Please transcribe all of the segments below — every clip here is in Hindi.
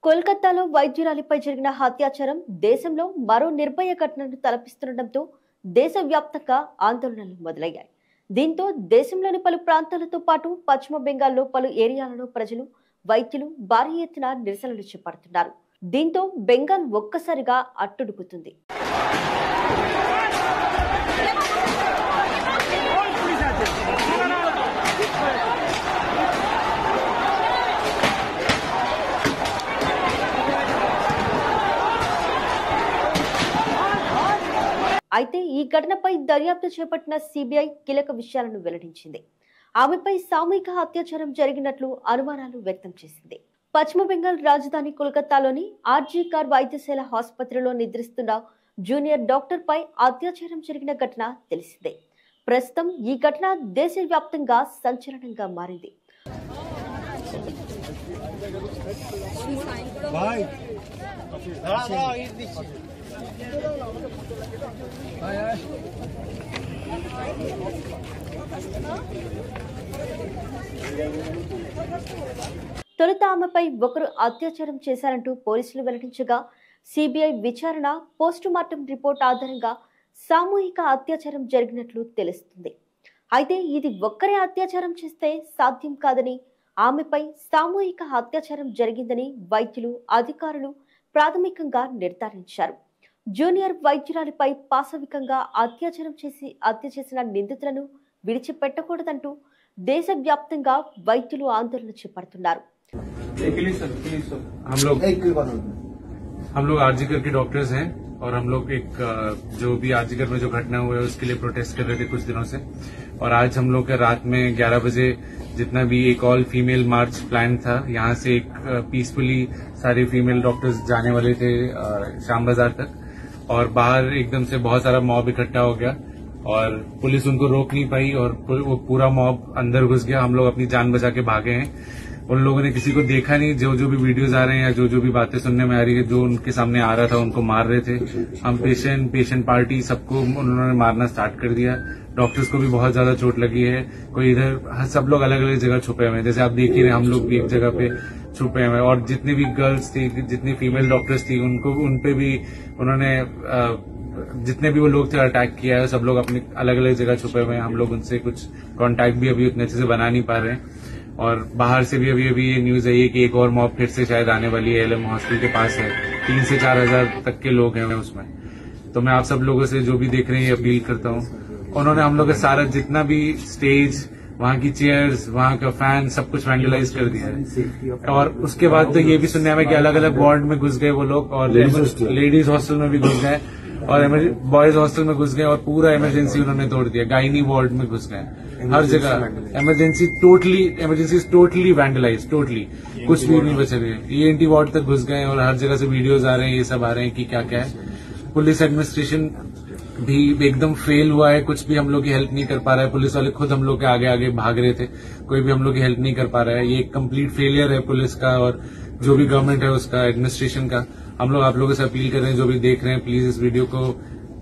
కోల్కతాలో వైద్యురాలిపై జరిగిన హత్యాచారం దేశంలో మరో నిర్భయ ఘటనను తలపిస్తుండటంతో దేశవ్యాప్తంగా ఆందోళనలు మొదలయ్యాయి. దీంతో దేశంలోని పలు ప్రాంతాలతో పాటు పశ్చిమ బెంగాల్లో పలు ఏరియాలలో ప్రజలు, వైద్యులు భారీ ఎత్తున నిరసనలు చేపడుతున్నారు. దీంతో బెంగాల్ ఒక్కసారిగా అట్టుడుకుతుంది. అయితే ఈ ఘటనపై దర్యాప్తు చేపట్టిన సిబిఐ కీలక విషయాలను వెల్లడించింది. ఆమెపై సామూహిక అత్యాచారం జరిగినట్లు అనుమానాలు వ్యక్తం చేసింది. పశ్చిమ బెంగాల్ రాజధాని కోల్కతాలోని ఆర్జీ కార్ వైద్యశాల ఆసుపత్రిలో నిద్రిస్తున్న జూనియర్ డాక్టర్ పై అత్యాచారం జరిగిన ఘటన తెలిసిందే. ప్రస్తుతం ఈ ఘటన దేశవ్యాప్తంగా సంచలనంగా మారింది. తొలుత ఆమెపై ఒకరు అత్యాచారం చేశారంటూ పోలీసులు వెల్లడించగా, సిబిఐ విచారణ పోస్టు మార్టం రిపోర్ట్ ఆధారంగా సామూహిక అత్యాచారం జరిగినట్లు తెలుస్తుంది. అయితే ఇది ఒక్కరే అత్యాచారం చేస్తే సాధ్యం కాదని, ఆమెపై సామూహిక అత్యాచారం జరిగిందని వైద్యులు, అధికారులు ప్రాథమికంగా నిర్ధారించారు. జూనియర్ వైద్యురాలిపై పాశవికంగా అత్యాచారం చేసి హత్య చేసిన నిందితులను విడిచిపెట్టకూడదంటూ దేశవ్యాప్తంగా వైద్యులు ఆందోళన చేపడుతున్నారు. हम लोग आरजीकर के डॉक्टर्स हैं और हम लोग एक जो भी आरजीकर में जो घटना हुई है उसके लिए प्रोटेस्ट कर रहे थे कुछ दिनों से। और आज हम लोग के रात में 11 बजे जितना भी एक ऑल फीमेल मार्च प्लान था, यहाँ से एक पीसफुली सारे फीमेल डॉक्टर्स जाने वाले थे शाम बाजार तक, और बाहर एकदम से बहुत सारा मॉब इकट्ठा हो गया और पुलिस उनको रोक नहीं पाई और वो पूरा मॉब अंदर घुस गया। हम लोग अपनी जान बचा के भागे हैं। उन लोगों ने किसी को देखा नहीं। जो जो भी वीडियोज आ रहे हैं या जो जो भी बातें सुनने में आ रही है, जो उनके सामने आ रहा था उनको मार रहे थे। हम पेशेंट पार्टी सबको उन्होंने मारना स्टार्ट कर दिया। डॉक्टर्स को भी बहुत ज्यादा चोट लगी है। कोई इधर, सब लोग अलग अलग जगह छुपे हुए हैं, जैसे आप देख ही रहे, हम लोग भी एक जगह पे छुपे हुए हैं। और जितने भी गर्ल्स थी, जितनी फीमेल डॉक्टर्स थी, उनपे भी उन्होंने जितने भी वो लोग थे अटैक किया है। सब लोग अपनी अलग अलग जगह छुपे हुए हैं। हम लोग उनसे कुछ कांटेक्ट भी अभी उतने अच्छे से बना नहीं पा रहे हैं। और बाहर से भी अभी ये न्यूज आई है कि एक और मॉब फिर से शायद आने वाली है। एलएम हॉस्पिटल के पास है, 3 से 4 हजार तक के लोग हैं उसमें। तो मैं आप सब लोगों से जो भी देख रहे हैं ये अपील करता हूँ। उन्होंने हम लोग का सारा जितना भी स्टेज, वहाँ की चेयर्स, वहाँ का फैन, सब कुछ वैंडलाइज कर दिया है। और उसके बाद तो ये भी सुनने में कि अलग अलग वार्ड में घुस गए वो लोग, और लेडीज हॉस्टल में भी घुस गए और बॉयज हॉस्टल में घुस गए, और पूरा इमरजेंसी उन्होंने तोड़ दिया। गायनी वार्ड में घुस गए, हर जगह इमरजेंसी टोटली वैंडलाइज, टोटली कुछ भी नहीं बचा गया। ईएनटी वार्ड तक घुस गए और हर जगह से वीडियोज आ रहे हैं, ये सब आ रहे हैं कि क्या क्या है। पुलिस एडमिनिस्ट्रेशन भी एकदम फेल हुआ है, कुछ भी हम लोग की हेल्प नहीं कर पा रहा है। पुलिस वाले खुद हम लोग के आगे आगे भाग रहे थे, कोई भी हम लोग की हेल्प नहीं कर पा रहा है। ये एक कंप्लीट फेलियर है पुलिस का और जो भी गवर्नमेंट है उसका, एडमिनिस्ट्रेशन का। हम लोग आप लोगों से अपील कर रहे हैं, जो भी देख रहे हैं प्लीज इस वीडियो को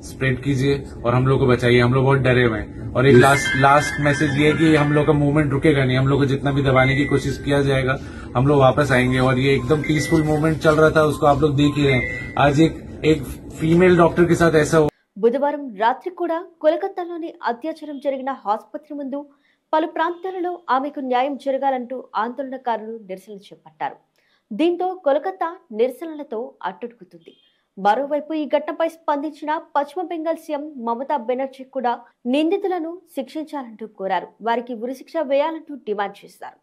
स्प्रेड कीजिए और हम लोग को बचाइए। हम लोग बहुत डरे हुए हैं। और एक लास्ट मैसेज ये है कि हम लोग का मूवमेंट रुकेगा नहीं। हम लोग को जितना भी दबाने की कोशिश किया जाएगा हम लोग वापस आएंगे। और ये एकदम पीसफुल मूवमेंट चल रहा था, उसको आप लोग देख ही रहे हैं। आज एक फीमेल डॉक्टर के साथ ऐसा బుధవారం రాత్రి కూడా కోల్కతాలోని అత్యాచారం జరిగిన ఆసుపత్రి ముందు పలు ప్రాంతాలలో ఆమెకు న్యాయం జరగాలంటూ ఆందోళనకారులు నిరసనలు చేపట్టారు. దీంతో కోల్కతా నిరసనలతో అట్టుడుకుతుంది. మరోవైపు ఈ ఘటనపై స్పందించిన పశ్చిమ బెంగాల్ సీఎం మమతా బెనర్జీ కూడా నిందితులను శిక్షించాలంటూ కోరారు. వారికి ఉరిశిక్ష వేయాలంటూ డిమాండ్ చేశారు.